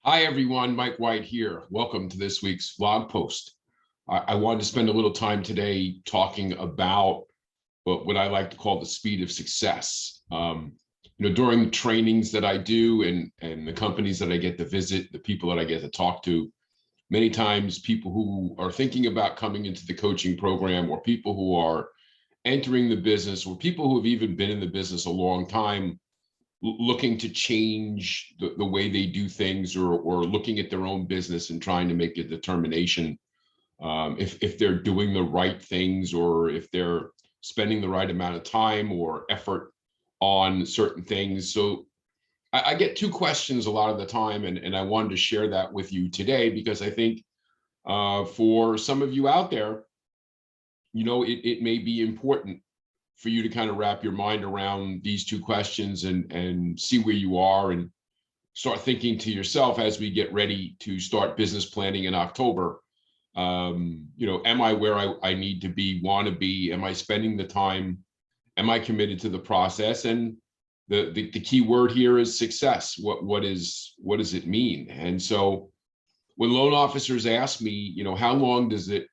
Hi, everyone. Mike White here. Welcome to this week's blog post. I wanted to spend a little time today talking about what I like to call the speed of success. During the trainings that I do and the companies that I get to visit, the people that I get to talk to, many times people who are thinking about coming into the coaching program, or people who are entering the business, or people who have even been in the business a long time, looking to change the way they do things, or looking at their own business and trying to make a determination if they're doing the right things, or if they're spending the right amount of time or effort on certain things. So I get two questions a lot of the time, and I wanted to share that with you today because I think for some of you out there, it may be important for you to kind of wrap your mind around these two questions and see where you are, and start thinking to yourself as we get ready to start business planning in October. Am I where I need to be, want to be? Am I spending the time? Am I committed to the process? And the key word here is success. What does it mean? And so when loan officers ask me, how long does it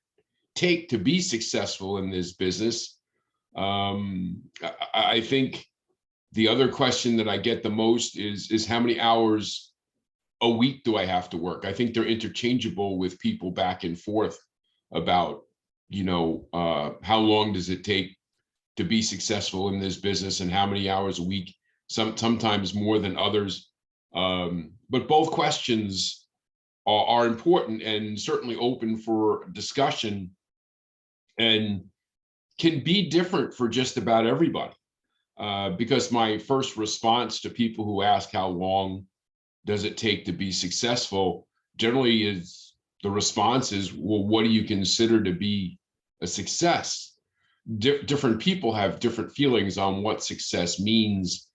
take to be successful in this business? I think the other question that I get the most is how many hours a week do I have to work? I think they're interchangeable with people back and forth about, how long does it take to be successful in this business, and how many hours a week, sometimes more than others. But both questions are important and certainly open for discussion, and can be different for just about everybody. Because my first response to people who ask how long does it take to be successful generally is, the response is, well, what do you consider to be a success? Different people have different feelings on what success means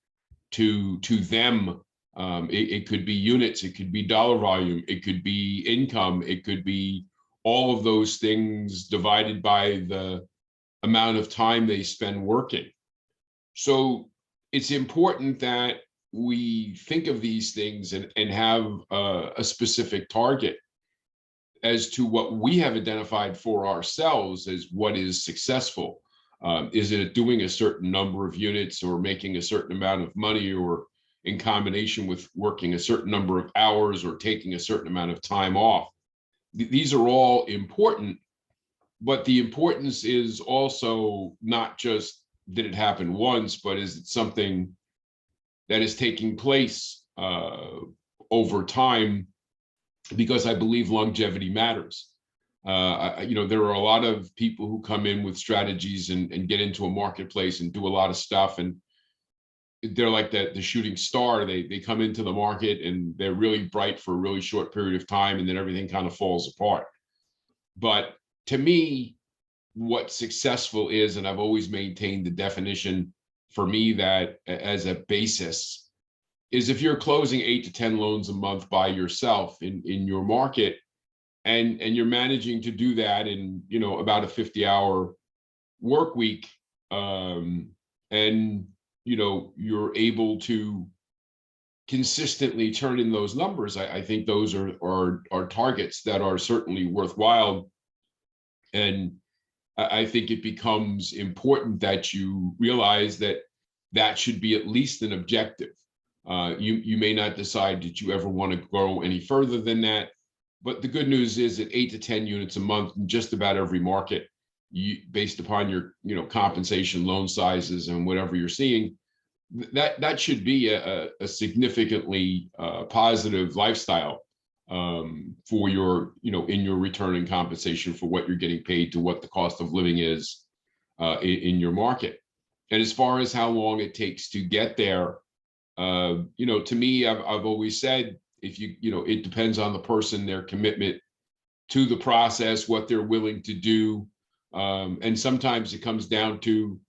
to them. It could be units, it could be dollar volume, it could be income, it could be all of those things divided by the amount of time they spend working. So it's important that we think of these things and have a specific target as to what we have identified for ourselves as what is successful. Is it doing a certain number of units, or making a certain amount of money, or in combination with working a certain number of hours, or taking a certain amount of time off? These are all important. But the importance is also not just did it happen once, but is it something that is taking place over time? Because I believe longevity matters. There are a lot of people who come in with strategies and get into a marketplace and do a lot of stuff, and they're like the shooting star. They come into the market and they're really bright for a really short period of time, and then everything kind of falls apart. But to me, what successful is, and I've always maintained the definition for me that as a basis, is if you're closing 8 to 10 loans a month by yourself in your market, and you're managing to do that in about a 50-hour work week, and you're able to consistently turn in those numbers, I think those are targets that are certainly worthwhile. And I think it becomes important that you realize that should be at least an objective. You may not decide that you ever want to grow any further than that, but the good news is that 8 to 10 units a month in just about every market, based upon your compensation, loan sizes, and whatever you're seeing, that should be a significantly positive lifestyle for your, in your return and compensation for what you're getting paid to what the cost of living is in your market. And as far as how long it takes to get there, to me, I've always said, if it depends on the person, their commitment to the process, what they're willing to do. And sometimes it comes down to,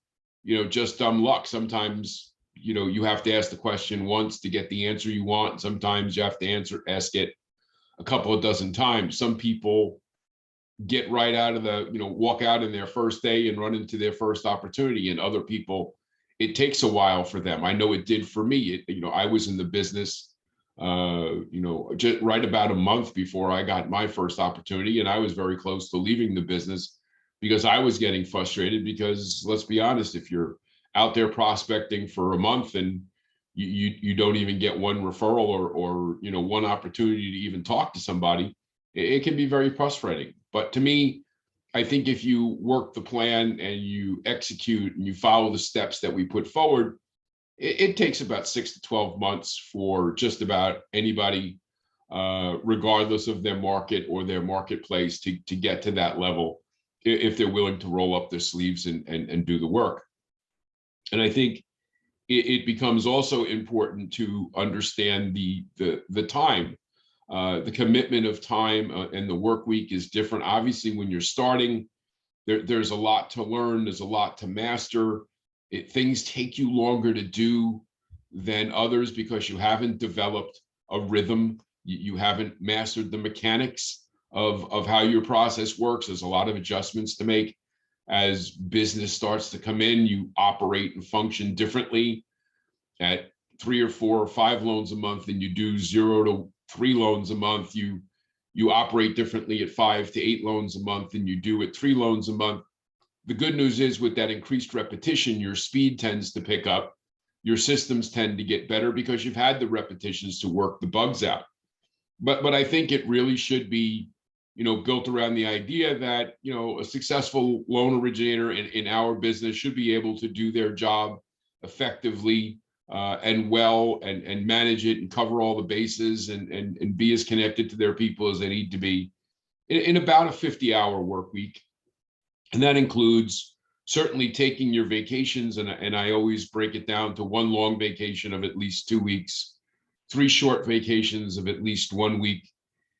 just dumb luck. Sometimes, you have to ask the question once to get the answer you want. And sometimes you have to ask it a couple of dozen times. Some people get right out of walk out in their first day and run into their first opportunity. And other people, it takes a while for them. I know it did for me. I was in the business just right about a month before I got my first opportunity. And I was very close to leaving the business because I was getting frustrated because, let's be honest, if you're out there prospecting for a month and you don't even get one referral or one opportunity to even talk to somebody, it can be very frustrating. But to me, I think if you work the plan and you execute and you follow the steps that we put forward, it takes about 6 to 12 months for just about anybody, regardless of their market or their marketplace, to get to that level if they're willing to roll up their sleeves and do the work. And I think it becomes also important to understand the time. The commitment of time and the work week is different. Obviously, when you're starting, there's a lot to learn. There's a lot to master. Things take you longer to do than others because you haven't developed a rhythm. You haven't mastered the mechanics of how your process works. There's a lot of adjustments to make. As business starts to come in, you operate and function differently at 3 or 4 or 5 loans a month than you do 0 to 3 loans a month. You operate differently at 5 to 8 loans a month than you do at 3 loans a month. The good news is, with that increased repetition, your speed tends to pick up. Your systems tend to get better because you've had the repetitions to work the bugs out. But I think it really should be, built around the idea that, a successful loan originator in our business should be able to do their job effectively and well, and manage it and cover all the bases and be as connected to their people as they need to be in about a 50-hour work week. And that includes certainly taking your vacations. And I always break it down to 1 long vacation of at least 2 weeks, 3 short vacations of at least 1 week,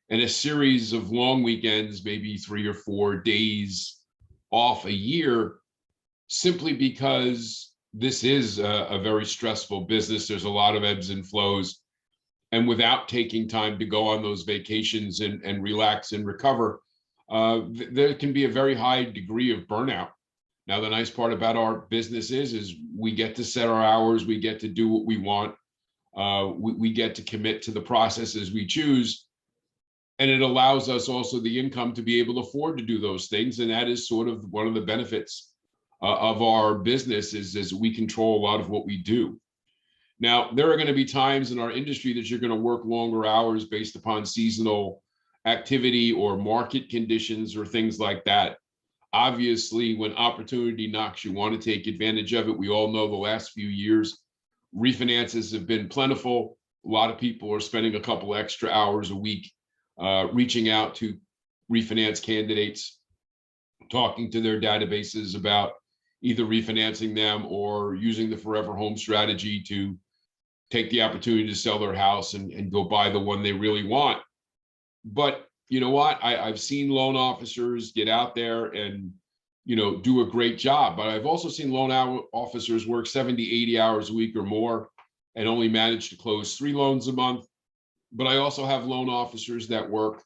and a series of long weekends, maybe 3 or 4 days off a year, simply because this is a very stressful business. There's a lot of ebbs and flows. And without taking time to go on those vacations and relax and recover, there can be a very high degree of burnout. Now, the nice part about our business is we get to set our hours, we get to do what we want, we get to commit to the processes we choose, and it allows us also the income to be able to afford to do those things. And that is sort of one of the benefits of our business is we control a lot of what we do. Now, there are going to be times in our industry that you're going to work longer hours based upon seasonal activity or market conditions or things like that. Obviously, when opportunity knocks, you want to take advantage of it. We all know the last few years, refinances have been plentiful. A lot of people are spending a couple extra hours a week reaching out to refinance candidates, talking to their databases about either refinancing them or using the forever home strategy to take the opportunity to sell their house and go buy the one they really want. But you know what? I've seen loan officers get out there and, do a great job. But I've also seen loan officers work 70, 80 hours a week or more and only manage to close 3 loans a month. But I also have loan officers that work,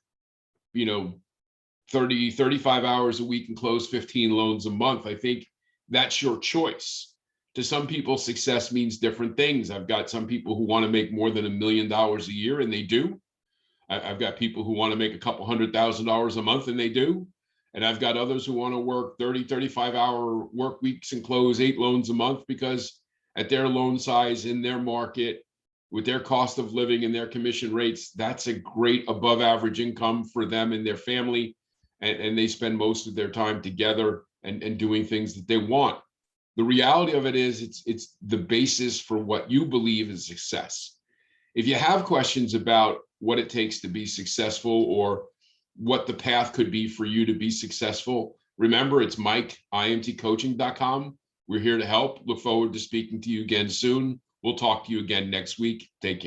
30, 35 hours a week and close 15 loans a month. I think that's your choice. To some people, success means different things. I've got some people who want to make more than $1 million a year, and they do. I've got people who want to make a couple $100,000 a month, and they do. And I've got others who want to work 30, 35-hour work weeks and close 8 loans a month because at their loan size, in their market, with their cost of living and their commission rates, that's a great above average income for them and their family. And they spend most of their time together and doing things that they want. The reality of it is it's the basis for what you believe is success. If you have questions about what it takes to be successful or what the path could be for you to be successful, remember, it's mike@imtcoaching.com. We're here to help. Look forward to speaking to you again soon. We'll talk to you again next week. Take care.